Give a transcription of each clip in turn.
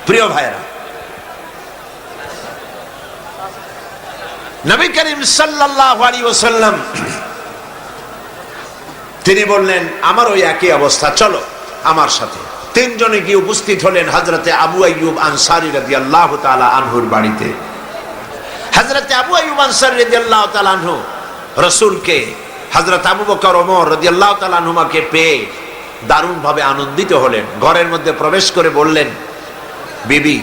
প্রিয় ভাইরা, নবী করিম সাল্লাল্লাহু আলাইহি ওয়াসাল্লাম তিনি বললেন, আমার ওই একই অবস্থা, চলো আমার সাথে। তিনজনে গিয়ে উপস্থিত হলেন হযরতে আবু আইয়ুব আনসারী রাদিয়াল্লাহু তাআলা আনহুর বাড়িতে। হযরতে আবু আইয়ুব আনসারী রাদিয়াল্লাহু তাআলা আনহু রাসূলকে, হযরত আবু বকর ওমর রাদিয়াল্লাহু তাআলা আনহুমাকে পেয়ে দারুণ ভাবে আনন্দিত হলেন। ঘরের মধ্যে প্রবেশ করে বললেন, বিবি,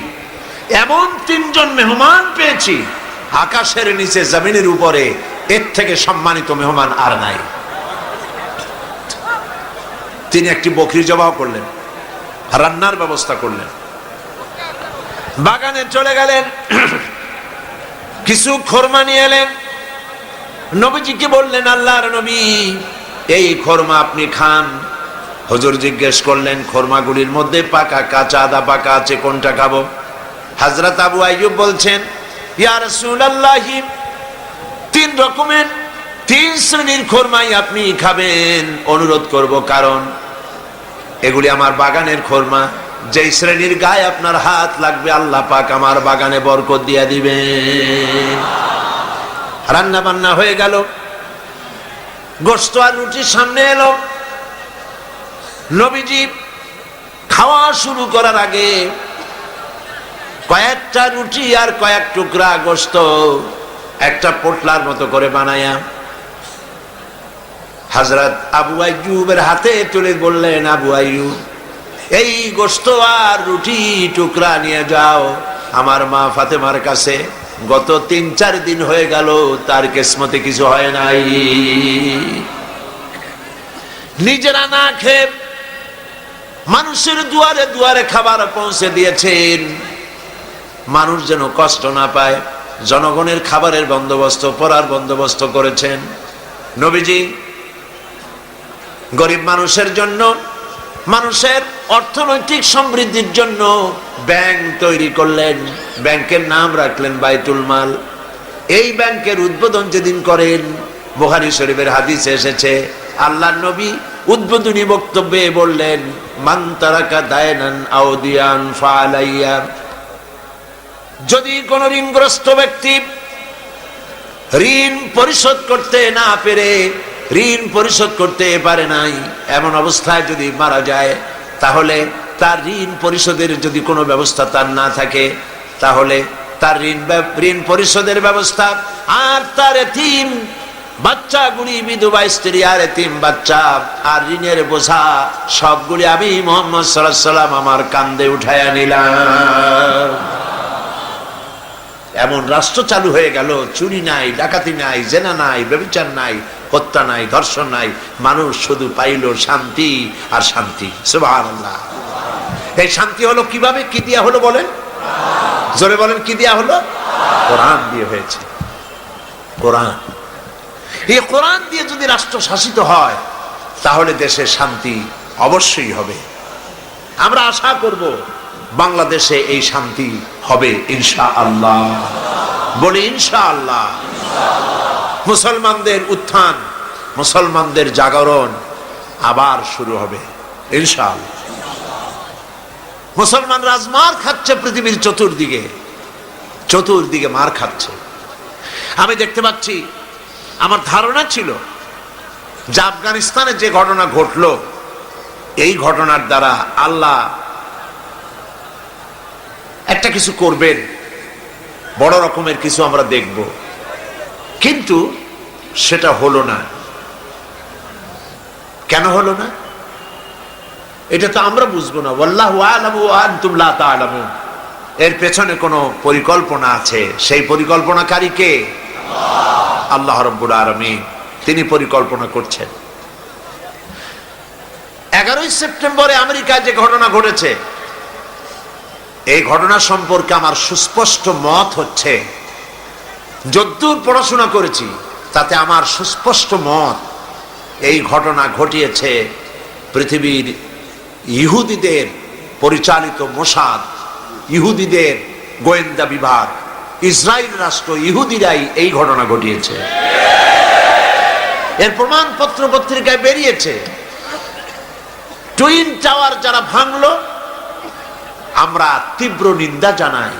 এমন তিনজন মেহমান পেয়েছি, আকাশের নিচে জমিনের উপরে এর থেকে সম্মানিত মেহমান আর নাই। তিনি একটি বকরি জবাহ করলেন, রান্নার ব্যবস্থা করলেন, বাগানে চলে গেলেন, কিছু খোরমা নিয়ে এলেন, নবীজিকে বললেন, আল্লাহর নবী, এই খোরমা আপনি খান। হুজুর জিজ্ঞেস করলেন, খোরমাগুলির মধ্যে পাকা, কাঁচা, আদা পাকা আছে, কোনটা খাবো? হযরত আবু আইয়ুব বলছেন, ইয়া রাসূলুল্লাহ, তিন রকমের, তিন শ্রেণীর খোরমাই আপনি খাবেন, অনুরোধ করব, কারণ এগুলি আমার বাগানের খোরমা। যেই শ্রেণীর গায়ে আপনার হাত লাগবে, আল্লাহ পাক আমার বাগানে বরকত দিয়ে দিবেন। রান্না বান্না হয়ে গেল, গোশত আর রুটি সামনে এলো। নবীজি খাওয়া শুরু করার আগে কয়েকটা রুটি আর কয়েক টুকরা গোশত একটা পোটলার মতো করে বানায়া হযরত আবু আইয়ুবের হাতে তুলে বললেন, আবু আইয়ুব, এই গোশত আর রুটি টুকরা নিয়ে যাও আমার মা ফাতেমার কাছে। গত ৩-৪ দিন হয়ে গেল, তার কিসমতে কিছু হয় নাই। নিজেরা না খেয়ে মানুষের দুয়ারে দুয়ারে খাবার পৌঁছে দিয়েছেন, মানুষ যেন কষ্ট না পায়, জনগণের খাবারের বন্দোবস্ত, পড়ার বন্দোবস্ত করেছেন। নবীজি গরিব মানুষের জন্য, মানুষের অর্থনৈতিক সমৃদ্ধির জন্য ব্যাংক তৈরি করলেন, ব্যাংকের নাম রাখলেন বাইতুল মাল। এই ব্যাংকের উদ্বোধন যেদিন করেন, বুখারী শরীফের হাদিসে এসেছে, আল্লাহর নবী উদ্বোধনী বক্তব্যে বললেন, মান তারাকা দায়নান আও দিয়ান ফালাইয়া, যদি কোন ঋণগ্রস্ত ব্যক্তি ঋণ পরিশোধ করতে না পেরে, ঋণ পরিশোধ করতে পারে নাই, এমন অবস্থায় যদি মারা যায়, তাহলে তার ঋণ পরিশোধের যদি কোনো ব্যবস্থা তার না থাকে, তাহলে তার ঋণ পরিশোধের ব্যবস্থা আর তার এতিম বাচ্চাগুলি, বিধবা স্ত্রী আর এতিম বাচ্চা আর ঋণের বোঝা সবগুলি আমি মুহাম্মদ সাল্লাল্লাহু আলাইহি ওয়াসাল্লাম আমার কাঁধে উঠায়া নিলাম। এমন রাষ্ট্র চালু হয়ে গেল, চুরি নাই, ডাকাতি নাই, জেনা নাই, ব্যভিচার নাই, হত্যা নাই, ধর্ষণ নাই, মানুষ শুধু পাইল শান্তি আর শান্তি। সুবহানাল্লাহ। এই শান্তি হলো কিভাবে? কি দিয়া হলো বলেন? জোরে বলেন, কি দিয়া হলো? কোরআন দিয়ে হয়েছে। কোরআন, এই কোরআন দিয়ে যদি রাষ্ট্র শাসিত হয়, তাহলে দেশে শান্তি অবশ্যই হবে। আমরা আশা করব বাংলাদেশে এই শান্তি হবে ইনশাআল্লাহ। বলি ইনশাআল্লাহ। মুসলমানদের উত্থান, মুসলমানদের জাগরণ আবার শুরু হবে ইনশাআল্লাহ। মুসলমান রাজমার খাচ্ছে পৃথিবীর চতুর্দিকে, চতুর্দিকে মার খাচ্ছে। আমি দেখতে পাচ্ছি, আমার ধারণা ছিল যে আফগানিস্তানে যে ঘটনা ঘটলো, এই ঘটনার দ্বারা আল্লাহ একটা কিছু করবেন, বড় রকমের কিছু আমরা দেখব, কিন্তু সেটা হলো না। কেন হলো না এটা তো আমরা বুঝবো না। ওয়াল্লাহু আ'লামু ওয়া আনতুম লা তা'লামুন। এর পেছনে কোনো পরিকল্পনা আছে, সেই পরিকল্পনাকারী কে? আল্লাহ রাব্বুল আলামিন। তিনি পরিকল্পনা করছেন। 11ই সেপ্টেম্বরে আমেরিকায় যে ঘটনা ঘটেছে, এই ঘটনা সম্পর্কে আমার সুস্পষ্ট মত হচ্ছে, যদ্দূর পড়াশোনা করেছি তাতে আমার সুস্পষ্ট মত, এই ঘটনা ঘটিয়েছে পৃথিবীর ইহুদিদের পরিচালিত মোসাদ, ইহুদিদের গোয়েন্দা বিভাগ, ইসরায়েল রাষ্ট্র, ইহুদিরাই এই ঘটনা ঘটিয়েছে। এর প্রমাণ পত্র পত্রিকায় বেরিয়েছে। টুইন টাওয়ার যারা ভাঙলো, আমরা তীব্র নিন্দা জানাই।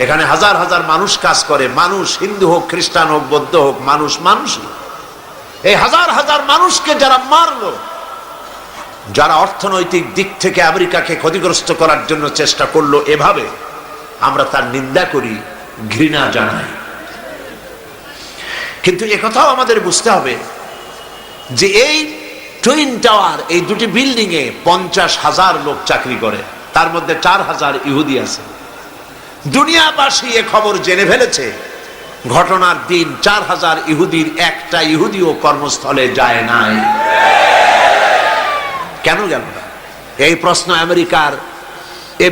এখানে হাজার হাজার মানুষ কাজ করে, মানুষ হিন্দু হোক, খ্রিস্টান হোক, বৌদ্ধ হোক, মানুষ মানুষই। এই হাজার হাজার মানুষকে যারা মারলো, যারা অর্থনৈতিক দিক থেকে আমেরিকাকে ক্ষতিগ্রস্ত করার জন্য চেষ্টা করলো, এভাবে আমরা তার নিন্দা করি, ঘৃণা জানাই। কিন্তু একথাও আমাদের বুঝতে হবে যে এই টুইন টাওয়ার, এই দুটি বিল্ডিং এ 50,000 লোক চাকরি করে, তার মধ্যে 4,000 ইহুদি আছে। দুনিয়াবাসী এ খবর জেনে ফেলেছে। ঘটনার দিন 4,000 ইহুদির একটা ইহুদিও কর্মস্থলে যায় নাই। কেন গেল না? এই প্রশ্ন আমেরিকার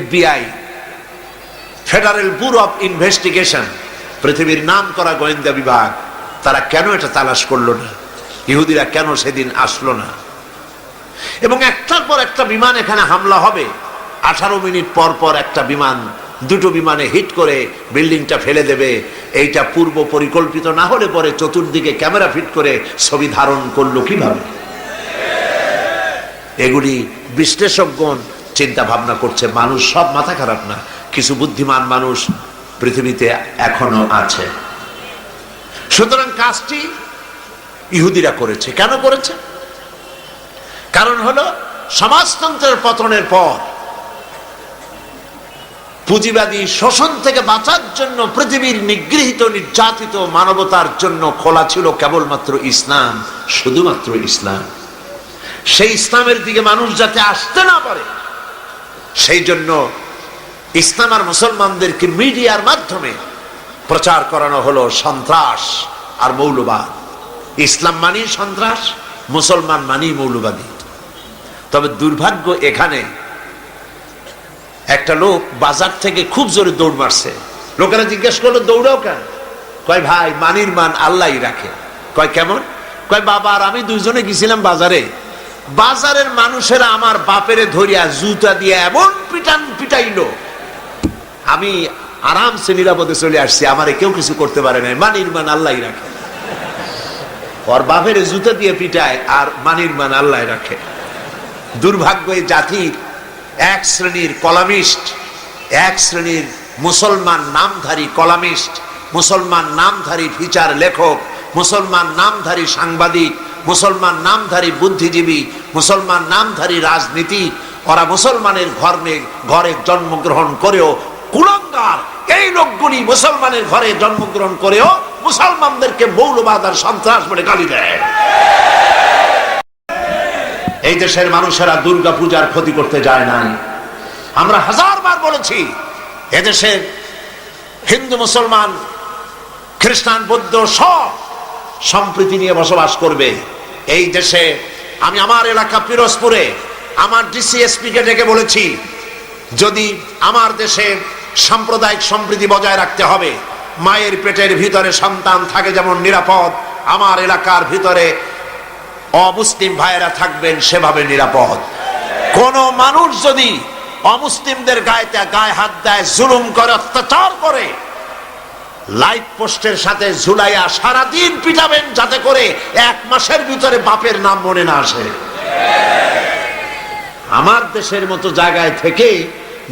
FBI, federal bureau of investigation, পৃথিবীর নাম করা গোয়েন্দা বিভাগ, তারা কেন এটা তালাশ করলো না? ইহুদিরা কেন সেদিন আসলো না? এবং একটার পর একটা বিমান এখানে হামলা হবে, 18 মিনিট পর পর একটা বিমান, দুটো বিমানে হিট করে বিল্ডিংটা ফেলে দেবে। এইটা পূর্ব পরিকল্পিত না হলে পরে চতুর্দিকে ক্যামেরা ফিট করে ছবি ধারণ করলো কিভাবে? এগুলি বিশ্লেষকগণ চিন্তা ভাবনা করছে। মানুষ সব মাথা খারাপ না, কিছু বুদ্ধিমান মানুষ পৃথিবীতে এখনো আছে। সুতরাং কাজটি ইহুদিরা করেছে। কেন করেছে? কারণ হলো সমাজতন্ত্রের পতনের পর পুঁজিবাদী শোষণ থেকে বাঁচার জন্য পৃথিবীর নিগৃহীত নির্যাতিত মানবতার জন্য খোলা ছিল কেবলমাত্র ইসলাম, শুধুমাত্র ইসলাম। সেই ইসলামের দিকে মানুষ যাতে আসতে না পারে, সেই জন্য ইসলাম আর মুসলমানদেরকে মিডিয়ার মাধ্যমে প্রচার করানো হলো সন্ত্রাস আর মৌলবাদ। ইসলাম মানি সন্ত্রাস, মুসলমান মানি মৌলবাদী। তবে দুর্ভাগ্য, এখানে একটা লোক বাজার থেকে খুব জোরে দৌড় মারছে। লোকেরা জিজ্ঞেস করলো, দৌড়াও কেন? কয় ভাই, মানির মান আল্লাহই রাখে। কয় কেমন? কয় বাবা আর আমি দুইজনে গেছিলাম বাজারে, বাজারের মানুষেরা আমার বাপেরে ধরিয়া জুতা দিয়ে এমন পিটাইলো, আমি আরামসে নিরাপদে চলে আসছি, আমারে কেউ কিছু করতে পারে না। মানির মান আল্লাহই রাখে। ওর বাপের জুতা দিয়ে পিটায় আর মানির মান আল্লাহ রাখে। দুর্ভাগ্য এই জাতির এক শ্রেণীর কলামিস্ট, এক শ্রেণীর মুসলমান নামধারী কলামিস্ট, মুসলমান নামধারী ফিচার লেখক, মুসলমান নামধারী সাংবাদিক, মুসলমান নামধারী বুদ্ধিজীবী, মুসলমান নামধারী রাজনীতি, ওরা মুসলমানের ঘরে জন্মগ্রহণ করেও কুলাঙ্গার। এই লোকগুলি মুসলমানের ঘরে জন্মগ্রহণ করেও মুসলমানদেরকে মৌলবাদ আর সন্ত্রাস বলে গালি দেয়। এই দেশের মানুষেরা দুর্গা পূজার ক্ষতি করতে যায় নাই। আমরা হাজারবার বলেছি, এদেশের হিন্দু, মুসলমান, খ্রিস্টান, বৌদ্ধ সব সম্প্রীতি নিয়ে বসবাস করবে। এই দেশে আমি আমার এলাকা পিরোজপুরে আমার DCSP কে ডেকে বলেছি, যদি আমার দেশে সাম্প্রদায়িক সম্প্রীতি বজায় রাখতে হবে, মায়ের পেটের ভিতরে সন্তান থাকে যেমন নিরাপদ, আমার এলাকার ভিতরে অমুসলিম ভাইয়েরা থাকবেন সেভাবে নিরাপদ। কোন মানুষ যদি অমুসলিমদের গায়ে হাত দেয়, জুলুম করে, অত্যাচার করে, লাইট পোস্টের সাথে ঝুলাইয়া সারাদিন পিটাবেন, যাতে করে 1 মাসের ভিতরে বাপের নাম মনে না আসে। আমার দেশের মতো জায়গায় থেকে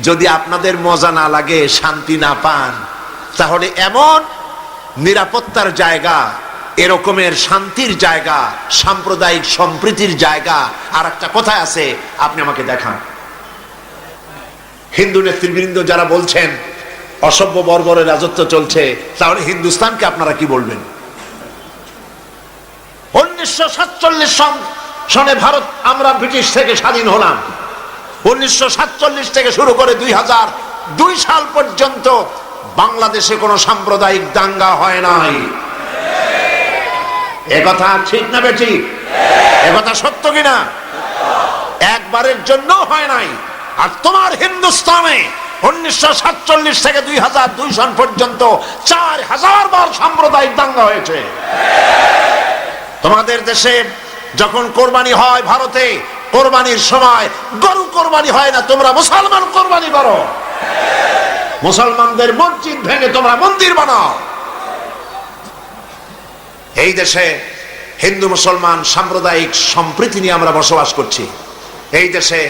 যদি আপনাদের মজা না লাগে, শান্তি না পান, তাহলে এমন নিরাপত্তার জায়গা, এরকমের শান্তির জায়গা, সাম্প্রদায়িক সম্প্রীতির জায়গা আর একটা কোথায় আছে আপনি আমাকে দেখান। হিন্দু নেতৃবৃন্দ যারা বলছেন অসভ্য বর্বরের রাজত্ব চলছে, তাহলে হিন্দুস্তানকে আপনারা কি বলবেন? 1947 সনে ভারত, আমরা ব্রিটিশ থেকে স্বাধীন হলাম। 1947 থেকে শুরু করে 2002 সাল পর্যন্ত বাংলাদেশে কোনো সাম্প্রদায়িক দাঙ্গা হয় নাই। একথা ঠিক না বেঠিক? একথা সত্য কিনা? একবারের জন্য হয় নাই। আর তোমার হিন্দুস্তানে 1947 থেকে 2002 সন পর্যন্ত 4000 বার সাম্প্রদায়িক দাঙ্গা হয়েছে। তোমাদের দেশে যখন কোরবানি হয় ভারতে, কোরবানির সময় গরু কোরবানি হয় না, তোমরা মুসলমান কোরবানি করো। মুসলমানদের মসজিদ ভেঙে তোমরা মন্দির বানাও। এই দেশে হিন্দু মুসলমান সাম্প্রদায়িক সম্প্রীতি নিয়ে আমরা বসবাস করছি। এই দেশে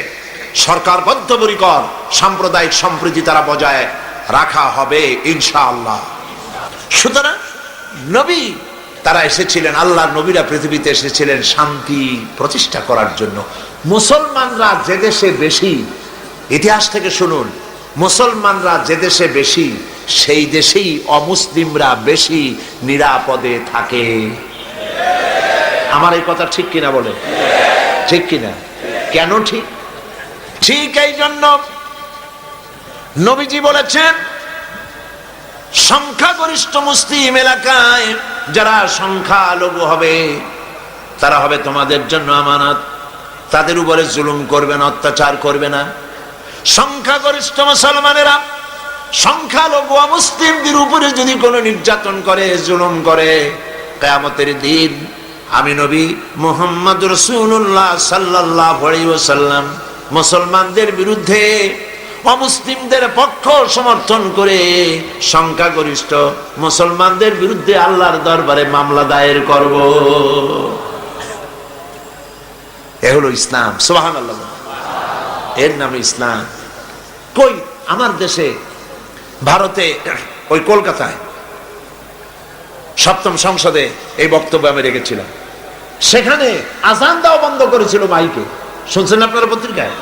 সরকার বদ্ধপরিকর, সাম্প্রদায়িক সম্প্রীতি তারা বজায় রাখা হবে ইনশাআল্লাহ। সুতরাং নবী তারা এসেছিলেন, আল্লাহর নবীরা পৃথিবীতে এসেছিলেন শান্তি প্রতিষ্ঠা করার জন্য। মুসলমানরা যে দেশে বেশি, ইতিহাস থেকে শুনুন, মুসলমানরা যে দেশে বেশি সেই দেশেই অমুসলিমরা বেশি নিরাপদে থাকে। আমার এই কথা ঠিক কিনা বলে? ঠিক কিনা? কেন ঠিক? ঠিক এই জন্য নবীজি বলেছেন, সংখ্যাগরিষ্ঠ মুসলিম এলাকায় যারা সংখ্যালঘু হবে তারা হবে তোমাদের জন্য আমানত। তাদের উপরে জুলুম করবে না, অত্যাচার করবে না। সংখ্যাগরিষ্ঠ মুসলমানেরা সংখ্যালঘু মুসলিমদের উপরে যদি কোনো নির্যাতন করে, জুলুম করে, কিয়ামতের দিন আমি নবী মুহাম্মদ রাসূলুল্লাহ সাল্লাল্লাহু আলাইহি ওয়াসাল্লাম মুসলমানদের বিরুদ্ধে অমুসলিমদের পক্ষ সমর্থন করে সংখ্যাগরিষ্ঠ মুসলমানদের বিরুদ্ধে আল্লাহর দরবারে মামলা দায়ের করব। এ হলো ইসলাম। সুবহানাল্লাহ। এর নামে ইসলাম। কই আমার দেশে, ভারতে, ওই কলকাতায় সপ্তম সংসদে এই বক্তব্য আমি রেখেছিলাম। সেখানে আজান দেওয়া বন্ধ করেছিল মাইকে। শুনছেন আপনারা পত্রিকায়?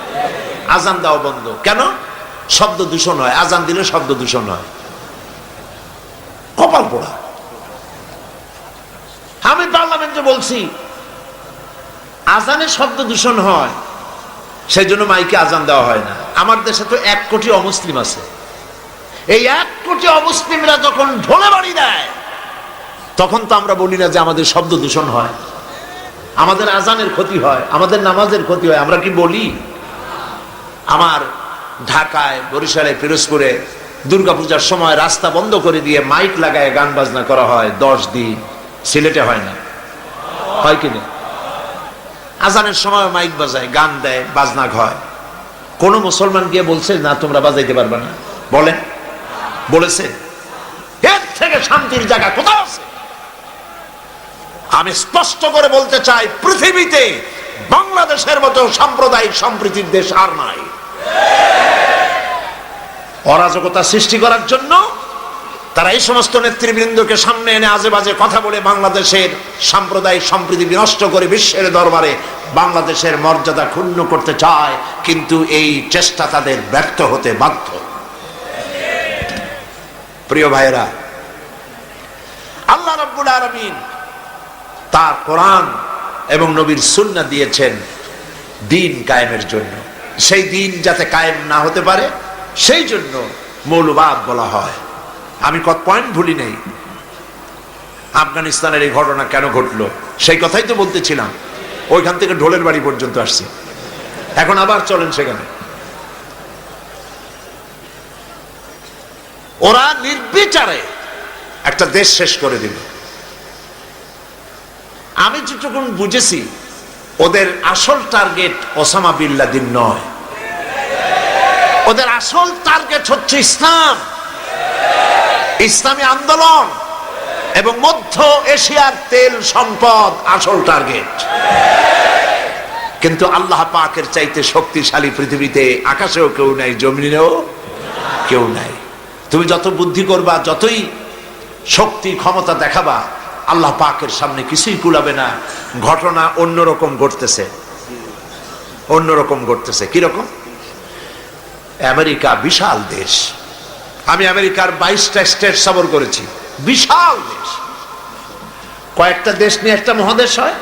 আজান দেওয়া বন্ধ কেন? শব্দ দূষণ হয়, আজান দিলে শব্দ দূষণ হয়। কপাল পোড়া। আমি পার্লামেন্টে বলছি আজানে শব্দ দূষণ হয়, সেই জন্য মাইকে আজান দেওয়া হয় না। আমার দেশে তো 1 কোটি অমুসলিম আছে। এই 1 কোটি অমুসলিমরা যখন ঢোলে বাড়ি দেয় তখন তো আমরা বলি না যে আমাদের শব্দ দূষণ হয়, আমাদের আজানের ক্ষতি হয়, আমাদের নামাজের ক্ষতি হয়। আমরা কি বলি? আমার ঢাকায়, বরিশালে, পিরোজপুরে দুর্গাপূজার সময় রাস্তা বন্ধ করে দিয়ে মাইক লাগায় গান বাজনা করা হয় 10 দিন। সিলেটে হয় না? হয় কিনা? আজানের সময় মাইক বাজায়, গান দেয়, বাজনা হয়। কোন মুসলমান গিয়ে বলছে না তোমরা বাজাইতে পারবে না? বলেন? বলেছে? এর থেকে শান্তির জায়গা কোথাও আছে? আমি স্পষ্ট করে বলতে চাই, পৃথিবীতে বাংলাদেশের মতো সাম্প্রদায়িক সম্প্রীতির দেশ আর নাই। অরাজকতা সৃষ্টি করার জন্য তারা এই সমস্ত নেতৃবৃন্দকে সামনে এনে আজে বাজে কথা বলে বাংলাদেশের সাম্প্রদায়িক সম্প্রীতি বিনষ্ট করে বিশ্বের দরবারে বাংলাদেশের মর্যাদা ক্ষুণ্ণ করতে চায়, কিন্তু এই চেষ্টা তাদের ব্যর্থ হতে বাধ্য। প্রিয় ভাইয়েরা, আল্লাহ রাব্বুল আলামিন তার কোরআন এবং নবীর সুন্নাহ দিয়েছেন দিন কায়েমের জন্য। সেই দিন যাতে কায়েম না হতে পারে সেই জন্য মৌলবাদ বলা হয়। আমি কত পয়েন্ট ভুলি নেই। আফগানিস্তানের এই ঘটনা কেন ঘটলো সেই কথাই তো বলতেছিলাম। ওইখান থেকে ঢোলের বাড়ি পর্যন্ত আসছে, এখন আবার চলেন সেখানে। ওরা নির্বিচারে একটা দেশ শেষ করে দিল। আমি যতটুকু বুঝেছি ওদের আসল টার্গেট ওসামা বিন লাদেন নয়, ওদের আসল টার্গেট হচ্ছে ইসলাম, ইসলামী আন্দোলন এবং মধ্য এশিয়ার তেল সম্পদ আসল টার্গেট। কিন্তু আল্লাহ পাকের চাইতে শক্তিশালী পৃথিবীতে আকাশেও কেউ নাই, জমিনেও কেউ নাই। তুমি যত বুদ্ধি করবা, যতই শক্তি ক্ষমতা দেখাবা, আল্লাহ পাকের সামনে কিছুই কুলাবে না। ঘটনা অন্যরকম ঘটতেছে, অন্যরকম ঘটতেছে। কিরকম? আমেরিকা বিশাল দেশ। আমি আমেরিকার 22টা স্টেট সফর করেছি। বিশাল দেশ। কয়েকটা দেশ নিয়ে একটা মহাদেশ হয়,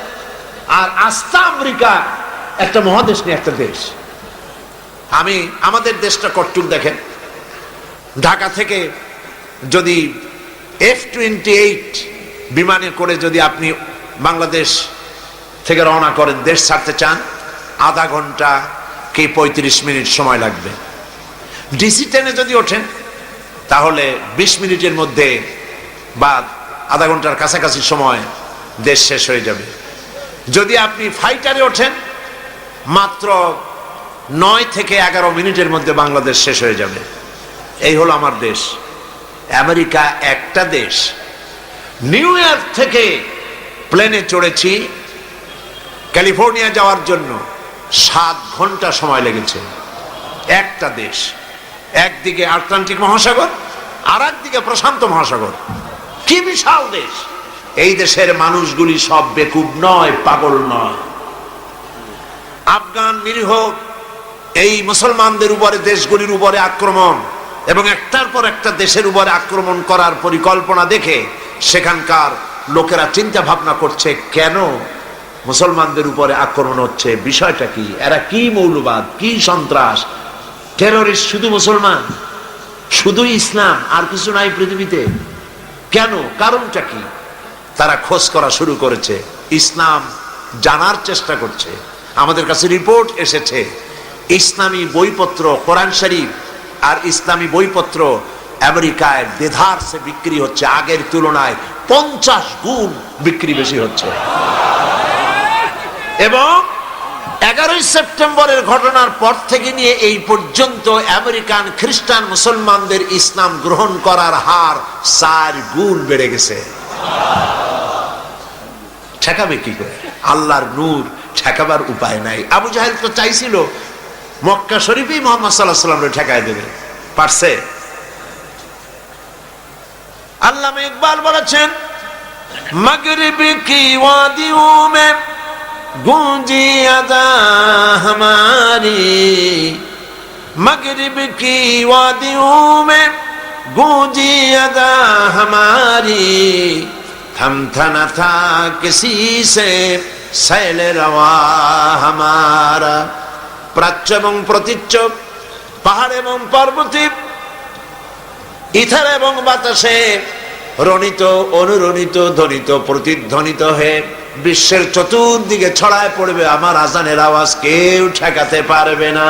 আর আস্থা আমেরিকা একটা মহাদেশ নিয়ে একটা দেশ। আমি আমাদের দেশটা কটটুক দেখেন। ঢাকা থেকে যদি F-28 বিমানে করে যদি আপনি বাংলাদেশ থেকে রওনা করেন, দেশ ছাড়তে চান, আধা ঘন্টা কি 35 মিনিট সময় লাগবে। ডিসি ট্রেনে যদি ওঠেন তাহলে 20 মিনিটের মধ্যে বা আধা ঘন্টার কাছাকাছি সময় দেশ শেষ হয়ে যাবে। যদি আপনি ফাইটারে ওঠেন মাত্র 9 থেকে 11 মিনিটের মধ্যে বাংলাদেশ শেষ হয়ে যাবে। এই হলো আমার দেশ। আমেরিকা একটা দেশ। নিউ ইয়র্ক থেকে প্লেনে চড়েছি ক্যালিফোর্নিয়া যাওয়ার জন্য 7 ঘন্টা সময় লেগেছে। একটা দেশ, একদিকে আটলান্টিক মহাসাগর আর একদিকে প্রশান্ত মহাসাগর, কি বিশাল দেশ। এই দেশের মানুষগুলি সব বেকুব নয়, পাগল নয়। আফগান নিরীহ এই মুসলমানদের উপরে, দেশগুলির উপরে আক্রমণ এবং একটার পর একটা দেশের উপরে আক্রমণ করার পরিকল্পনা দেখে সেখানকার লোকেরা চিন্তা ভাবনা করছে, কেন মুসলমানদের উপরে আক্রমণ হচ্ছে, বিষয়টা কি, এরা কি মৌলবাদ, কি সন্ত্রাস, টেররিস্ট শুধু মুসলমান, শুধু ইসলাম, আর কিছু নাই পৃথিবীতে, কেন, কারণটা কি? তারা খোঁজ করা শুরু করেছে, ইসলাম জানার চেষ্টা করছে। আমাদের কাছে রিপোর্ট এসেছে, ইসলামী বইপত্র, কোরআন শরীফ আর ইসলামী বইপত্র আমেরিকায় দেধারসে বিক্রি হচ্ছে, আগের তুলনায় 50 গুণ বিক্রি বেশি হচ্ছে। এবং 11ই সেপ্টেম্বরের ঘটনার পর থেকে নিয়ে এই পর্যন্ত আমেরিকান খ্রিস্টান মুসলমানদের ইসলাম গ্রহণ করার হার 4 গুণ বেড়ে গেছে। ঠেকাবে কি করে? আল্লাহর নূর, ঠেকাবার উপায় নাই। আবু জাহেল তো চাইছিল মক্কা শরীফেই মুহাম্মদ সাল্লাল্লাহু আলাইহি ওয়াসাল্লামকে ঠেকায় দেবে, পারছে? আল্লামা ইকবাল বলেছেন, মাগরিব কি ওয়াদিও মে गूंजी अदा हमारी, मगरिब की वादियों में गूंजी अदा हमारी, थमथा न था किसी से सैल रवा हमारा। প্রাচ্য এবং প্রতীচ্য, পাহাড় এবং পর্বতে, ইথার এবং বাতাসে রণিত, অনুরণিত, ধ্বনিত, প্রতিধ্বনিত হয়ে বিশ্বের চতুর্দিকে ছড়ায় পড়বে আমার আজানের আওয়াজ, কেউ ঠেকাতে পারবে না।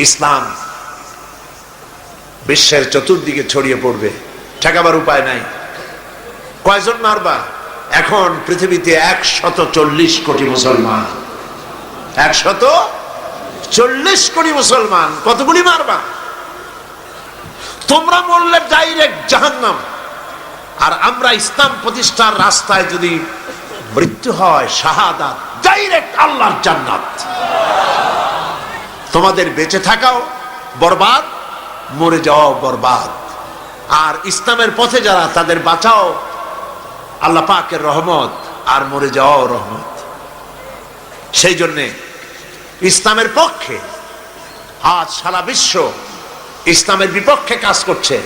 ইসলাম বিশ্বের চতুর্দিকে ছড়িয়ে পড়বে, ঠেকাবার উপায় নাই। কয়জন মারবা? এখন পৃথিবীতে 140 কোটি মুসলমান, 140 কোটি মুসলমান, কতগুলি মারবা? তোমরা বললে ডাইরেক্ট জাহান্নাম, আর আমরা ইসলাম প্রতিষ্ঠার রাস্তায় যদি মৃত্যু হয়, শাহাদাত, ডাইরেক্ট আল্লাহর জান্নাত। তোমাদের বেঁচে থাকাও বরবাদ, মরে যাওয়াও বরবাদ। আর ইসলামের পথে যারা, তাদের বাঁচাও আল্লাহ পাকের রহমত, আর মরে যাওয়াও রহমত। সেই জন্যে ইসলামের পক্ষে আজ সারা বিশ্ব ইসলামের বিপক্ষে কাজ করছে,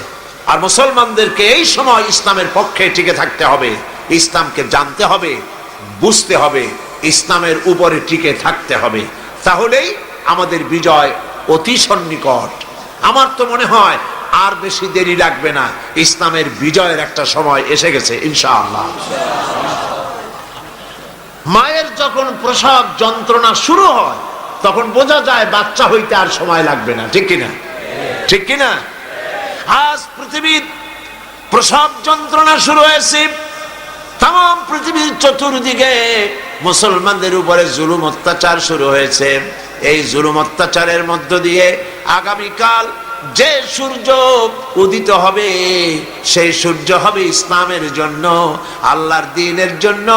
আর মুসলমানদেরকে এই সময় ইসলামের পক্ষে টিকে থাকতে হবে, ইসলামকে জানতে হবে, বুঝতে হবে, ইসলামের উপরে টিকে থাকতে হবে। তাহলেই আমাদের বিজয় অতি সন্নিকট। আমার তো মনে হয় আর বেশি দেরি লাগবে না, ইসলামের বিজয়ের একটা সময় এসে গেছে ইনশাআল্লাহ। মায়ের যখন প্রসব যন্ত্রণা শুরু হয়, তখন বোঝা যায় বাচ্চা হইতে আর সময় লাগবে না, ঠিক কিনা? ঠিক কিনা? আজ পৃথিবীর প্রসব যন্ত্রণা শুরু হয়েছে, তাম পৃথিবীর চতুর্দিকে মুসলমানদের উপরে জুলুম অত্যাচার শুরু হয়েছে। এই জুলুম অত্যাচারের মধ্য দিয়ে আগামীকাল যে সূর্য উদিত হবে, সেই সূর্য হবে ইসলামের জন্য, আল্লাহর দ্বীনের জন্য,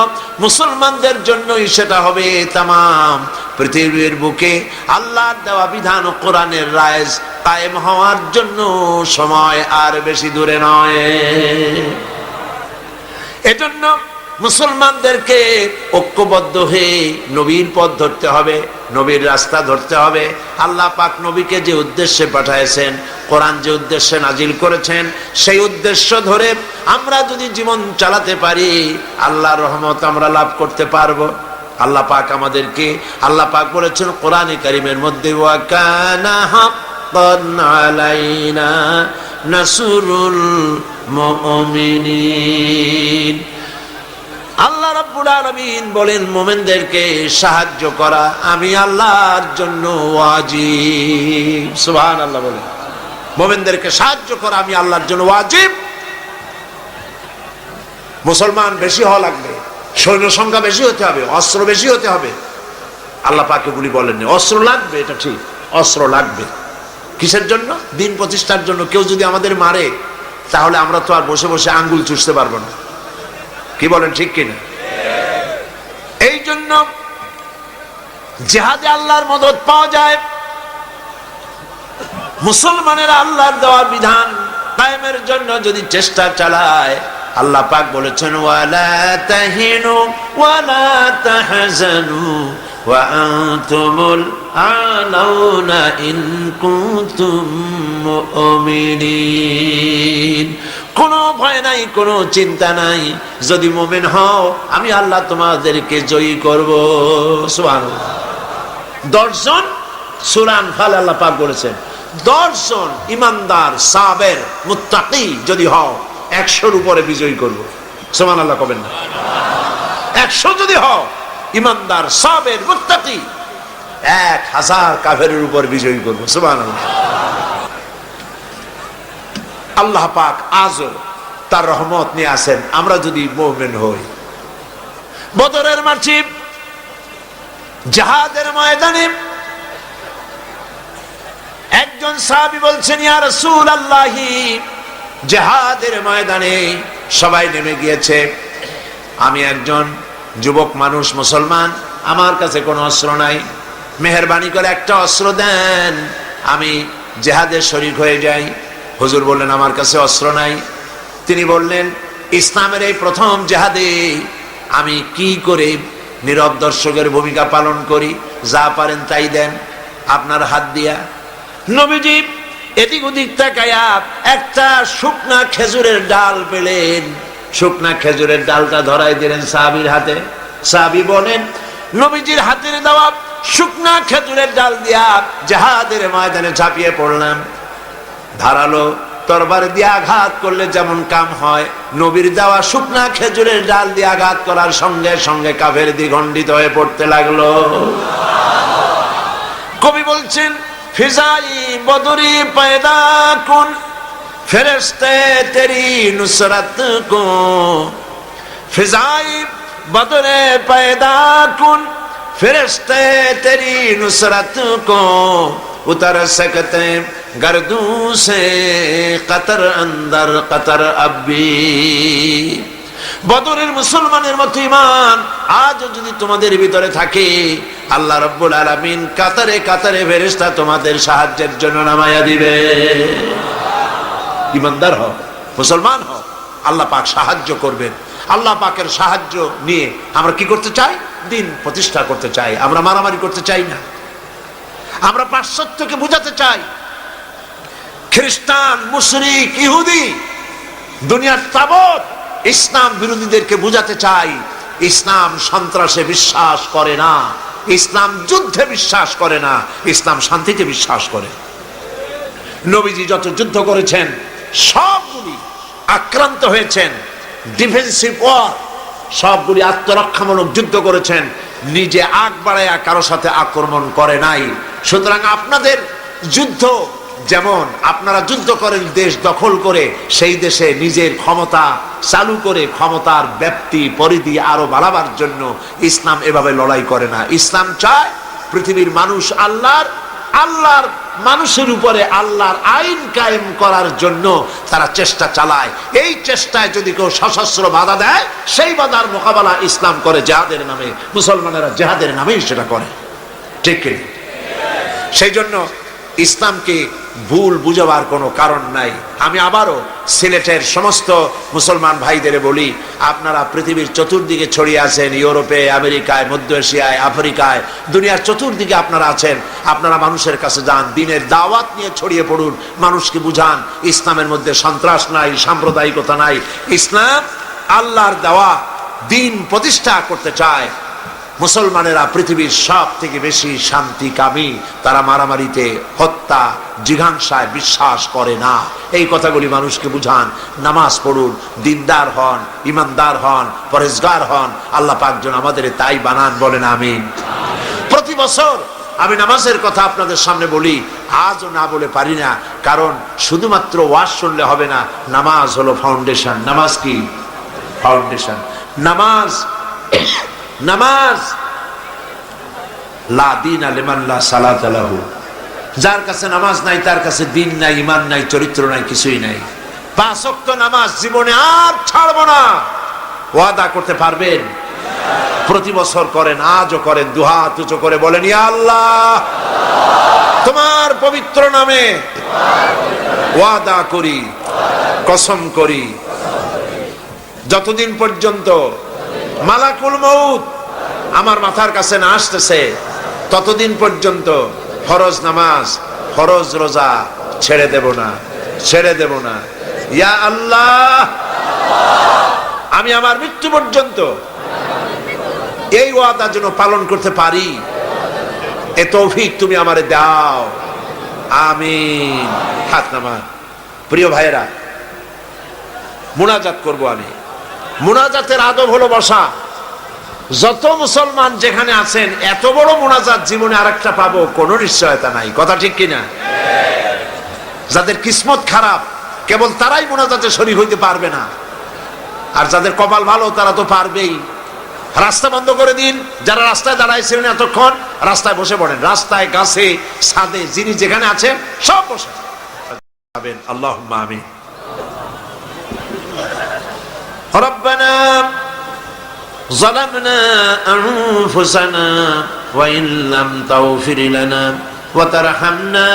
মুসলমানদের জন্যই সেটা হবে। তামাম পৃথিবীর বুকে আল্লাহর দেওয়া বিধান ও কোরআনের রায় কায়েম হওয়ার জন্য সময় আর বেশি দূরে নয়। এজন্য মুসলমানদেরকে ঐক্যবদ্ধ হয়ে নবীর পথ ধরতে হবে, নবীর রাস্তা ধরতে হবে। আল্লাহ পাক নবীকে যে উদ্দেশ্যে পাঠাইছেন, কোরআন যে উদ্দেশ্যে নাজিল করেছেন, সেই উদ্দেশ্য ধরে আমরা যদি জীবন চালাতে পারি, আল্লাহর রহমত আমরা লাভ করতে পারবো। আল্লাহ পাক আমাদেরকে, আল্লাহ পাক বলেছেন কোরআনে কারীমের মধ্যে, ওয়া কানা হাক্কান আলাইনা নাসরুল মুমিনিন। আল্লাহ রাব্বুল আলামিন বলেন, মুমিনদেরকে সাহায্য করা আমি আল্লাহর জন্য ওয়াজিব। সুবহানাল্লাহ বলেন, মুমিনদেরকে সাহায্য করা আমি আল্লাহর জন্য ওয়াজিব। মুসলমান বেশি হওয়া লাগবে, সৈন্য সংখ্যা বেশি হতে হবে, অস্ত্র বেশি হতে হবে। আল্লাহ পাক এগুলি বলেননি। অস্ত্র লাগবে, এটা ঠিক, অস্ত্র লাগবে। কিসের জন্য? দিন প্রতিষ্ঠার জন্য। কেউ যদি আমাদের মারে, তাহলে আমরা তো আর বসে বসে আঙ্গুল চুষতে পারবো না, কি বলেন, ঠিক কিনা? এই জন্য জিহাদে আল্লাহর মদদ পাওয়া যায়। মুসলমানেরা আল্লাহর দেওয়া বিধান কায়েমের জন্য যদি চেষ্টা চালায়, আল্লাহ পাক বলেছেন ওয়ালা তাহিনু ওয়ালা তাহজানু ওয়া আনতুমুল আলাউনা ইন কুনতুম মুমিনিন। কোনো ভয় নাই, কোনো চিন্তা নাই, যদি মুমিন হও আমি আল্লাহ তোমাদেরকে জয়ী করব। সুবহানাল্লাহ। 10 জন সূরা আনফাল আল্লাহ পাক বলেছেন 10 জন ইমানদার সাবের মুত্তাকি যদি হও 100-র উপরে বিজয়ী করব। সুবহানাল্লাহ কবেন না? 100 যদি হও ইমানদার সাবের মুত্তাকি 1000 কাফেরের উপর বিজয়ী করব। সুবহানাল্লাহ। আল্লাহ পাক আজও তার রহমত নিয়ে আসেন আমরা যদি মুমিন হই। বদরের মাঠে জিহাদের ময়দানে একজন সাহাবী বলছেন ইয়া রাসূলুল্লাহ, জিহাদের ময়দানে সবাই নেমে গিয়েছে, আমি একজন যুবক মানুষ মুসলমান, আমার কাছে কোনো অস্ত্র নাই, মেহেরবানি করে একটা অস্ত্র দেন, আমি জিহাদে শরীক হয়ে যাই। হুজুর বললেন আমার কাছে অস্ত্র নাই। তিনি বললেন ইসলামের এই প্রথম জিহাদে আমি কি করে নীরব দর্শকের ভূমিকা পালন করি, যা পারেন তাই দেন আপনার হাত দিয়া। নবীজি এদিক ওদিক তাকায়া একটা শুকনা খেজুরের ডাল পেলেন, শুকনা খেজুরের ডালটা ধরাই দিলেন সাহাবীর হাতে। সাহাবী বলেন নবীজির হাতের দেওয়া শুকনা খেজুরের ডাল দিয়া জিহাদের ময়দানে ঝাঁপিয়ে পড়লাম। ধারালো তরবারি দিয়ে আঘাত করলে যেমন কাম হয়, নবীর দেওয়া শুকনা খেজুরের ডাল দিয়ে আঘাত করার সঙ্গে সঙ্গে কাফের দ্বিখণ্ডিত হয়ে পড়তে লাগলো। কবি বলছেন ফিজাই বদরি পয়দা কুন ফেরেশতে তেরি নুসরত কো, ফিজাই বদরে পয়দা কুন ফেরেশতে তেরি নুসরত কো, उतर सकते गर्दू से कतर अंदर कतर अब्बी। বদরের মুসলমানের মতো ঈমান আজ যদি তোমাদের ভিতরে থাকে, আল্লাহ রাব্বুল আলামিন কাতারে কাতারে ফেরেশতা তোমাদের সাহায্যের জন্য নামায়া দিবে। ঈমানদার হও, মুসলমান হও, আল্লাহ পাক সাহায্য করবেন। আল্লাহ পাকের সাহায্য নিয়ে আমরা কি করতে চাই? দিন প্রতিষ্ঠা করতে চাই। আমরা মারামারি করতে চাই না। আমরা পাশ্চাত্যকে বুঝাতে চাই, খ্রিস্টান, মুশরিক, ইহুদি, দুনিয়ার তাবত ইসলাম বিরোধীদেরকে বুঝাতে চাই ইসলাম সন্ত্রাসে বিশ্বাস করে না, ইসলাম যুদ্ধে বিশ্বাস করে না, ইসলাম শান্তিতে বিশ্বাস করে। নবীজি যত যুদ্ধ করেছেন সবগুলি আক্রান্ত হয়েছেন, ডিফেন্সিভ ওয়ার, সবগুলি আত্মরক্ষামূলক যুদ্ধ করেছেন, নিজে আগ বাড়ায়া কারো সাথে আক্রমণ করে নাই। সুতরাং আপনাদের যুদ্ধ যেমন আপনারা যুদ্ধ করেন দেশ দখল করে, সেই দেশে নিজের ক্ষমতা চালু করে ক্ষমতার ব্যাপ্তি পরিধি আরো বাড়াবার জন্য ইসলাম এভাবে লড়াই করে না। ইসলাম চায় পৃথিবীর মানুষ আল্লাহর মানুষের উপরে আল্লাহর আইন কায়েম করার জন্য তারা চেষ্টা চালায়। এই চেষ্টায় যদি কেউ সশস্ত্র বাধা দেয়, সেই বাধার মোকাবেলা ইসলাম করে জিহাদের নামে। মুসলমানেরা জিহাদের নামেই সেটা করে, ঠিক কি? সেই জন্য ইসলামকে ভুল বুঝাবার কোনো কারণ নাই। আমি আবারও সিলেটের সমস্ত মুসলমান ভাইদের বলি, আপনারা পৃথিবীর চতুর্দিকে ছড়িয়ে আছেন, ইউরোপে, আমেরিকায়, মধ্য এশিয়ায়, আফ্রিকায়, দুনিয়ার চতুর্দিকে আপনারা আছেন। আপনারা মানুষের কাছে যান, দিনের দাওয়াত নিয়ে ছড়িয়ে পড়ুন, মানুষকে বুঝান ইসলামের মধ্যে সন্ত্রাস নাই, সাম্প্রদায়িকতা নাই। ইসলাম আল্লাহর দেওয়া দিন প্রতিষ্ঠা করতে চায়। মুসলমানেরা পৃথিবীর সব থেকে বেশি শান্তিকামী, তারা মারামারিতে, হত্যা, জিঘাংসায় বিশ্বাস করে না। এই কথাগুলি মানুষকে বুঝান, নামাজ পড়ুন, দিনদার হন, ইমানদার হন, পরেজগার হন। আল্লাহ পাক যেন আমাদের তাই বানান, বলেন আমিন। প্রতি বছর আমি নামাজের কথা আপনাদের সামনে বলি, আজও না বলে পারি না, কারণ শুধুমাত্র ওয়াজ শুনলে হবে না। নামাজ হলো ফাউন্ডেশন। নামাজ কি? ফাউন্ডেশন। নামাজ লা দীন লিমান লা সালাত লাহু, যার কাছে নামাজ নাই তার কাছে দিন নাই, ঈমান নাই, চরিত্র নাই, কিছুই নাই। 5 ওয়াক্ত নামাজ জীবনে আর ছাড়বো না, ওয়াদা করতে পারবেন? প্রতি বছর করেন, আজও করেন, দুহাত উঁচু করে বলেন, ইয়া আল্লাহ, তোমার পবিত্র নামে ওয়াদা করি, কসম করি, যতদিন পর্যন্ত মালাকুল মউত আমার মাথার কাছে না আসতেছে ততদিন পর্যন্ত ফরজ নামাজ, ফরজ রোজা ছেড়ে দেব না, ছেড়ে দেব না। ইয়া আল্লাহ, আমি আমার মৃত্যু পর্যন্ত এই ওয়াদা যেন পালন করতে পারি, এ তৌফিক তুমি আমারে দাও, আমিন। হাত নামান। প্রিয় ভাইয়েরা, মুনাজাত করব আমি। মুনাজাতের আদব হলো বসা। যত মুসলমান যেখানে আছেন, এত বড় মুনাজাত জীবনে আরেকটা পাবো কোনো নিশ্চয়তা নাই। কথা ঠিক কিনা? যাদের কিসমত খারাপ কেবল তারাই মুনাজাতে শরীক হইতে পারবে না, আর যাদের কপাল ভালো তারা তো পারবেই। রাস্তা বন্ধ করে দিন, যারা রাস্তায় দাঁড়াইছিলেন এতক্ষণ রাস্তায় বসে পড়েন, রাস্তায়, গাছে, ছাদে, যিনি যেখানে আছেন সব বসে যাবেন। আল্লাহুম্মা আমিন। রব্বানা যালামনা আনফুসানা ওয়া ইন লাম তাগফির লানা ওয়া তারহামনা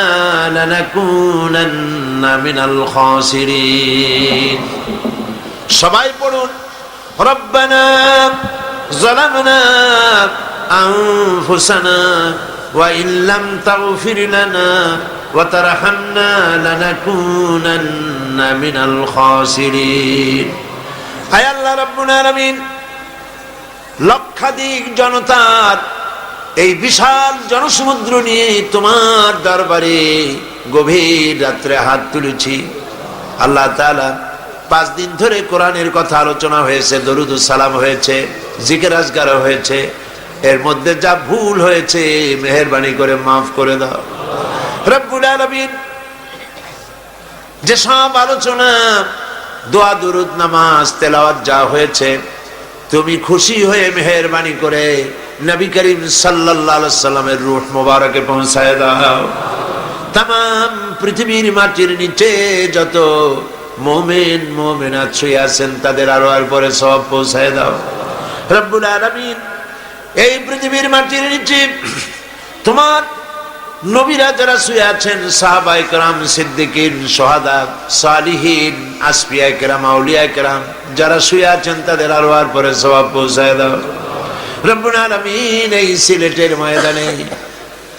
লানাকুনান্না মিনাল খাসিরিন। সবাই পড়ুন, রব্বানা যালামনা আনফুসানা ওয়া ইন লাম তাগফির লানা ওয়া তারহামনা লানাকুনান্না মিনাল খাসিরিন। আয় আল্লাহ রাব্বুল আলামিন, লক্ষাধিক জনতার এই বিশাল জনসমুদ্র নিয়ে তোমার দরবারে গভীর রাত্রে হাত তুলেছি। আল্লাহ তাআলা 5 দিন ধরে কোরআনের কথা আলোচনা হয়েছে, দরুদ ও সালাম হয়েছে, জিকির আজকার হয়েছে। এর মধ্যে যা ভুল হয়েছে মেহেরবানি করে মাফ করে দাও রব্বুল আলামিন। যে সব আলোচনা, দোয়া, দুরুদ, নামাজ, তেলাওয়াত যা হয়েছে, তুমি খুশি হয়ে মেহেরবানি করে নবী করিম সাল্লাল্লাহু আলাইহি সাল্লামের রূহ মোবারকে পৌঁছায় দাও। तमाम পৃথিবীর মাটির নিচে যত মুমিন মুমিনাত শুয়ে আছেন তাদের আরোয়ার পরে সওয়াব পৌঁছায় দাও রব্বুল আলামিন। এই পৃথিবীর মাটির নিচে তোমার নবীরা যারা শুয়ে আছেন, সাহাবায়ে কেরাম, সিদ্দিকিন, শুহাদা, সালিহিন, আসফিয়ায়ে কেরাম, আউলিয়ায়ে কেরাম যারা শুয়ে আছেন তাদের আরওয়ার পরে সওয়াব পৌঁছায় দাও রব্বুল আলামিন। এই সিলেটের ময়দানে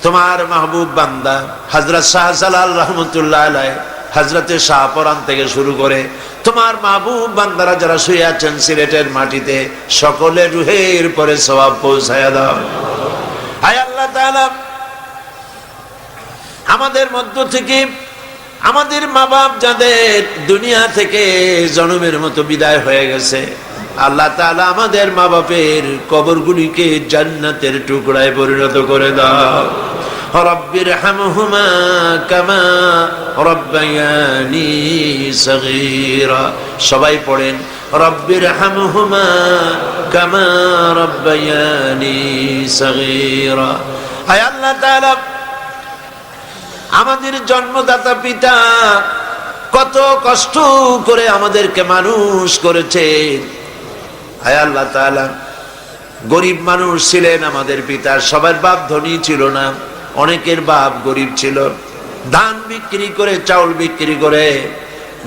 তোমার মাহবুব বান্দা হযরত শাহজালাল রহমাতুল্লাহ আলাইহি, হযরতে শাহপরান থেকে শুরু করে তোমার মাহবুব বান্দারা যারা শুয়ে আছেন সিলেটের মাটিতে, সকলের রুহের পরে সওয়াব পৌঁছায় দাও। হায় আল্লাহ তাআলা, আমাদের মধ্য থেকে আমাদের মা বাপ যাদের দুনিয়া থেকে জনমের মতো বিদায় হয়ে গেছে, আল্লাহ তাআলা আমাদের মা বাপের কবরগুলিকে জান্নাতের টুকরায় পরিণত করে দাও। রব্বির হামহুমা কামা রব্বায়ানি সগীরা। সবাই পড়েন, রব্বির হামহুমা কামা রব্বায়ানি সগীরা। হায় আল্লাহ তাআলা, আমাদের জন্মদাতা পিতা কত কষ্ট করে আমাদেরকে মানুষ করেছে। হায় আল্লাহ তাআলা, গরিব মানুষ ছিলেন আমাদের পিতা, সবার বাপ ধনী ছিল না, অনেকের বাপ গরিব ছিল। ধান বিক্রি করে, চাউল বিক্রি করে,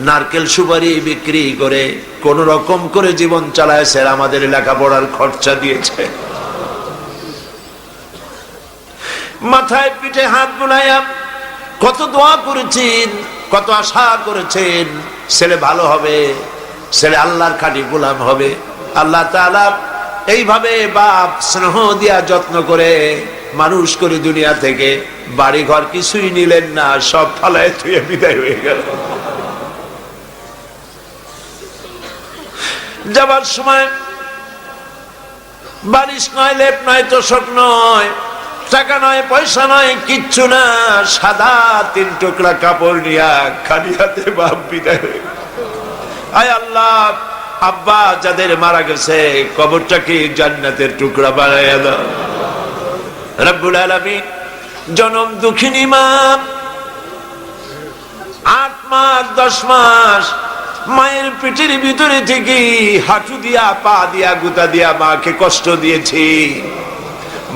নারকেল সুপারি বিক্রি করে কোন রকম করে জীবন চালায়ছে, আমাদের লেখাপড়ার খরচা দিয়েছে। মাথায় পিঠে হাত বুলাইয়া কত দোয়া করেছেন, কত আশা করেছেন ছেলে ভালো হবে, ছেলে আল্লাহর খাঁটি গোলাম হবে। আল্লাহ তাআলা এইভাবে বাপ স্নেহ দিয়া যত্ন করে মানুষ করে দুনিয়া থেকে বাড়ি ঘর কিছুই নিলেন না, সব ফালায় থুয়ে বিদায় হয়ে গেল। যাবার সময় বালিশ নয়, লেপ নয়, তোশক নয়, টাকা নয়, পয়সা নয়, কিচ্ছু না, সাদা 3 টুকরা কাপড় নিয়া খালি হাতে বাপ বিদায় হয়ে গেল। আয় আল্লাহ, আব্বা যাদের মারা গেছে কবরটাকে জান্নাতের টুকরা বানাইয়া দাও রব্বুল আলামিন। জনম দুঃখিনী মা 8 মাস 10 মাস মায়ের পেটের ভিতরে থেকে হাঁটু দিয়া পা দিয়া গুতা দিয়া মাকে কষ্ট দিয়েছি।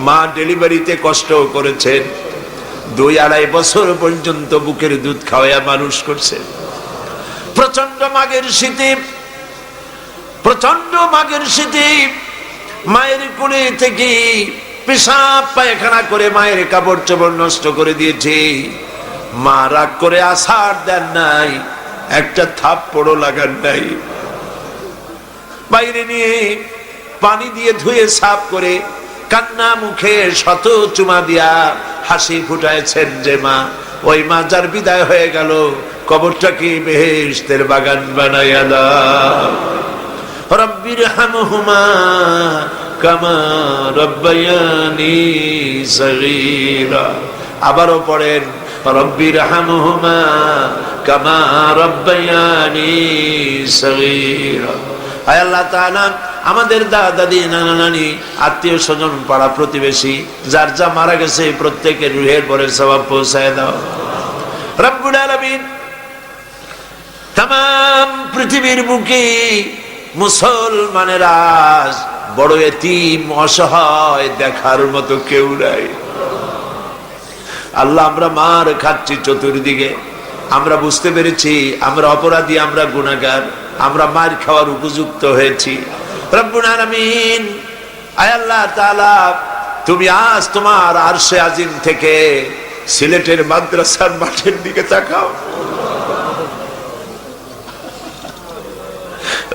মা ডেলিভারিতে কষ্ট করেছেন, 2-2.5 বছর পর্যন্ত বুকের দুধ খাওয়াইয়া মানুষ করছে। প্রচন্ড মাঘের শীতে, প্রচন্ড মাঘের শীতে মায়ের কোলে থেকে পেশাব পায়খানা করে মায়ের কাপড় চোপড় নষ্ট করে দিয়েছে। মা রাগ করে আছাড় দেন নাই, একটা থাপ্পড়ও লাগান নাই। বাইরে নিয়ে পানি দিয়ে ধুয়ে সাফ করে কান্না মুখে শত চুমা দিয়া হাসি ফুটাইছেন যে মা, ওই মা যার বিদায় হয়ে গেল, কবরটাকে বেহেশতের বাগান বানাইয়া দাও। রব্বির হামহুমা কামা রব্বায়ানি সগীরা। আবারও পড়েন, রব্বির হামহুমা কামা রব্বায়ানি সগীরা। আয় আল্লাহ তাআলা, আমাদের দাদা দাদি নানা নানি আত্মীয় স্বজন পাড়া প্রতিবেশী যার যা মারা গেছে প্রত্যেকের রুহের পরে সওয়াব পৌঁছায় দাও রব্বুল আলামিন। तमाम পৃথিবীর বুকে মুসলমানেরা বড় এতিম অসহায়, দেখার মতো কেউ নাই। আল্লাহ, আমরা মার খাচ্ছি চতুর্দিকে, আমরা বুঝতে পেরেছি আমরা অপরাধী, আমরা গুনাহগার, আমরা মার খাওয়ার উপযুক্ত হয়েছি। রব্বুল আলামিন, আয় আল্লাহ তাআলা, তুমি আজ তোমার আরশে আজিম থেকে সিলেটের মাদ্রাসার মাঠের দিকে তাকাও,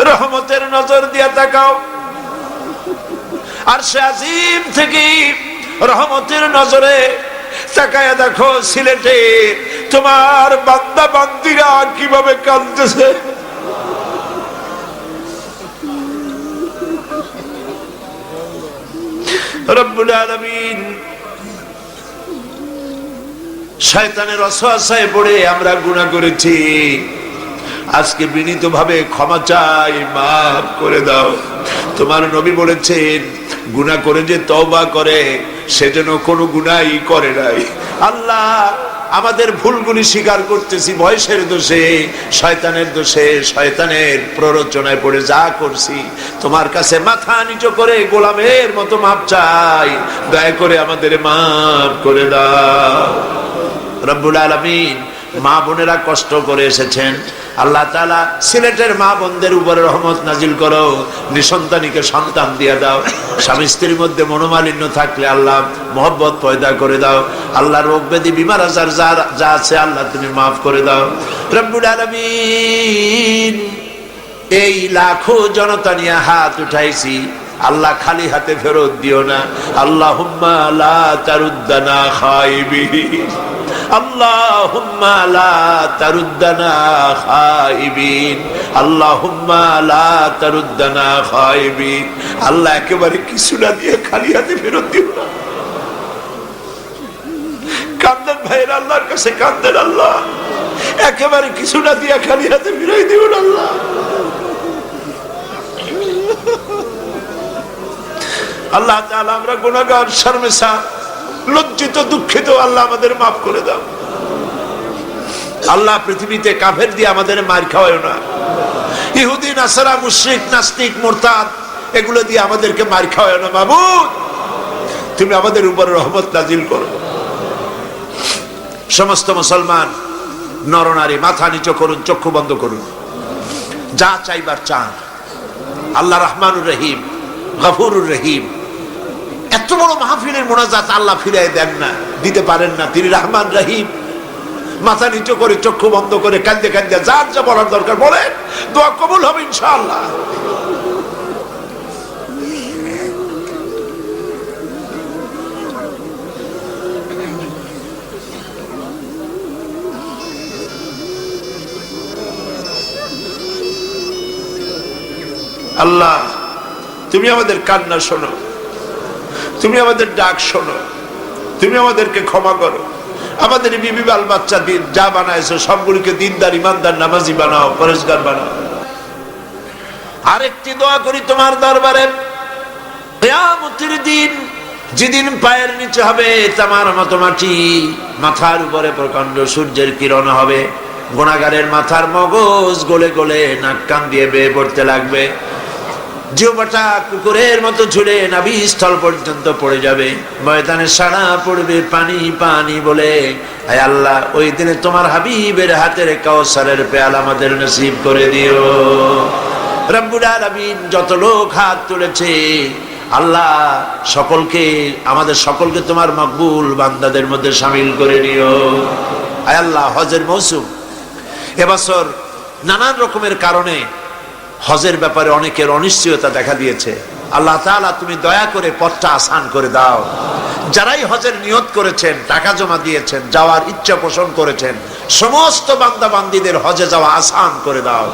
রহমতের নজর দিয়া তাকাও। আরশে আজিম থেকে রহমতের নজরে তাকায়া দেখো সিলেটে তোমার বান্দা বান্দিরা কিভাবে কাঁদতেছে। রব্বুল আলামিন, শয়তানের ওয়াসওয়াসায় পড়ে আমরা গুনাহ করেছি, আজকে বিনীতভাবে ক্ষমা চাই, মাফ করে দাও। তোমার নবী বলেছেন গুনাহ করে যে তওবা করে সে যেন কোনো গুনাহই করে নাই। আল্লাহ, আমাদের ভুলগুলি স্বীকার করতেছি, বয়সের দোষে, শয়তানের দোষে, শয়তানের প্ররোচনায় পড়ে যা করছি, তোমার কাছে মাথা নিচু করে গোলামের মতো মাপ চাই, দয়া করে আমাদের মাফ করে দাও। রব্বুল আলামিন, মা বোনেরা কষ্ট করে এসেছেন, আল্লাহ তাআলা সিলেটের মা বোনদের উপরে রহমত নাজিল করো, নিঃসন্তানীকে সন্তান দিয়ে দাও। স্বামী স্ত্রীর মধ্যে মনোমালিন্য থাকলে আল্লাহ মহব্বত পয়দা করে দাও। আল্লাহ, রোগ ব্যাধি বিমার আজার যা আছে আল্লাহ তুমি মাফ করে দাও। রব্বুল আলামিন, এই লাখো জনতা নিয়ে হাত উঠাইছি, আল্লাহ খালি হাতে ফেরত দিও না। আল্লাহুম্মা লা তারুদ্দানা খাইবিন, আল্লাহুম্মা লা তারুদ্দানা খাইবিন, আল্লাহুম্মা লা তারুদ্দানা খাইবিন। আল্লাহ, একেবারে কিছু না দিয়ে খালি হাতে ফেরত দিও না। কান্দেন ভাইয়ের, আল্লাহর কাছে কান্দেন, আল্লাহ একেবারে কিছু না দিয়ে খালি হাতে ফিরাই দিও না। আল্লাহ, আল্লাহ তাআলা, আমরা গুনাহগার, শর্মিষ্ঠা, লজ্জিত, দুঃখিত, আল্লাহ আমাদের মাফ করে দাও। আল্লাহ, পৃথিবীতে কাফের দিয়ে আমাদের মার খাওয়ায় না, ইহুদি, নাসারা, মুশরিক, নাস্তিক, মুরতাদ এগুলো দিয়ে আমাদেরকে মার খাওয়ায় না। মাবুদ, তুমি আমাদের উপর রহমত নাজিল করো। সমস্ত মুসলমান নরনারী মাথা নিচু করুন, চক্ষু বন্ধ করুন, যা চাইবার চান। আল্লাহ রহমানুর রহিম, গফুরুর রহিম। এত বড় মাহফিলের মোনাজাত আল্লাহ ফিরাই দেন না, দিতে পারেন না। তিনি রহমান রহিম। মাথা নিচু করে, চক্ষু বন্ধ করে, কাঁদতে কাঁদতে যার যা বলার দরকার বলেন, দোয়া কবুল হবে ইনশাআল্লাহ। আল্লাহ, তুমি আমাদের কান্না শোনো, তুমি আমাদের ডাক শোনো, তুমি আমাদেরকে ক্ষমা করো। আমাদের বিবি বাল বাচ্চা যা বানাইছো সবগুলিকে দিনদার, ইমানদার, নামাজি বানাও, পরেশগার বানাও। আরেকটি দোয়া করি তোমার দরবারে, কিয়ামতের দিন যেদিন পায়ের নিচে হবে তামার মতো মাটি, মাথার উপরে প্রকাণ্ড সূর্যের কিরণ হবে, গুনাহগারের মাথার মগজ গলে গলে নাক কান দিয়ে বেয়ে পড়তে লাগবে, জিহ্বাটা কুকুরের মতো ঝুলে নাভিস্থল পর্যন্ত পড়ে যাবে, ময়দানে সাড়া পড়বে পানি পানি বলে। আয় আল্লাহ, ওই দিনে তোমার হাবিবের হাতের কাউসারের পেয়ালা আমাদের নসিব করে দিও। রব্বুল আলামিন যত লোক হাত তুলেছে আল্লাহ সকলকে, আমাদের সকলকে তোমার মকবুল বান্দাদের মধ্যে শামিল করে নিও। আয় আল্লাহ, হজের মৌসুম এবছর নানান রকমের কারণে হজের ব্যাপারে অনেকের অনিশ্চয়তা দেখা দিয়েছে। আল্লাহ তাআলা তুমি দয়া করে পথটা আসান করে দাও। যারাই হজের নিয়ত করেছেন, টাকা জমা দিয়েছেন, যাওয়ার ইচ্ছা পোষণ করেছেন, সমস্ত বান্দা বান্দীদের হজে যাওয়া আসান করে দাও।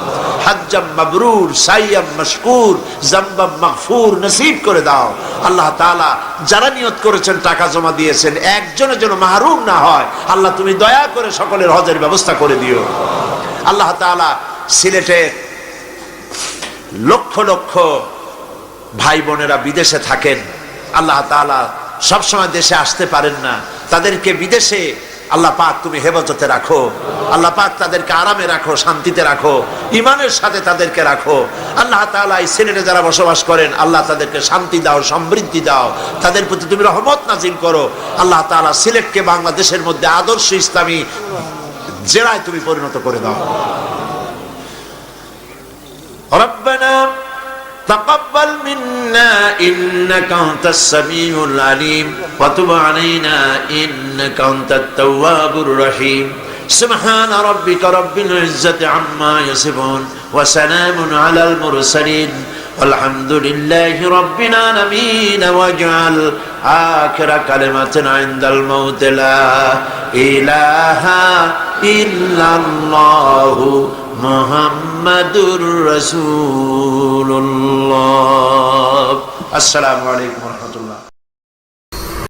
হাজ্জাম মাবরুর, সাইয়াম মাশকুর, জামবাম মাগফুর নসিব করে দাও। আল্লাহ তাআলা যারা নিয়ত করেছেন, টাকা জমা দিয়েছেন, একজনের যেন মাহরুম না হয়। আল্লাহ তুমি দয়া করে সকলের হজের ব্যবস্থা করে দিও। আল্লাহ তাআলা সিলেটে লক্ষ লক্ষ ভাই বোনেরা বিদেশে থাকেন, আল্লাহ তাআলা সবসময় দেশে আসতে পারেন না, তাদেরকে বিদেশে আল্লাহ পাক তুমি হেফাজতে রাখো। আল্লাহ পাক তাদেরকে আরামে রাখো, শান্তিতে রাখো, ঈমানের সাথে তাদেরকে রাখো। আল্লাহ তাআলা এই সিলেটে যারা বসবাস করেন, আল্লাহ তাদেরকে শান্তি দাও, সমৃদ্ধি দাও, তাদের প্রতি তুমি রহমত নাজিল করো। আল্লাহ তাআলা সিলেটকে বাংলাদেশের মধ্যে আদর্শ ইসলামী জেলায় তুমি পরিণত করে দাও। ربنا تقبل منا إنك أنت السميع العليم وتب علينا إنك أنت التواب الرحيم سبحان ربك رب العزة عما يصفون وسلام على المرسلين والحمد لله رب العالمين واجعل آخر كلمة عند الموت لا إله إلا الله মুহাম্মাদুর রাসূলুল্লাহ। আসসালামু আলাইকুম।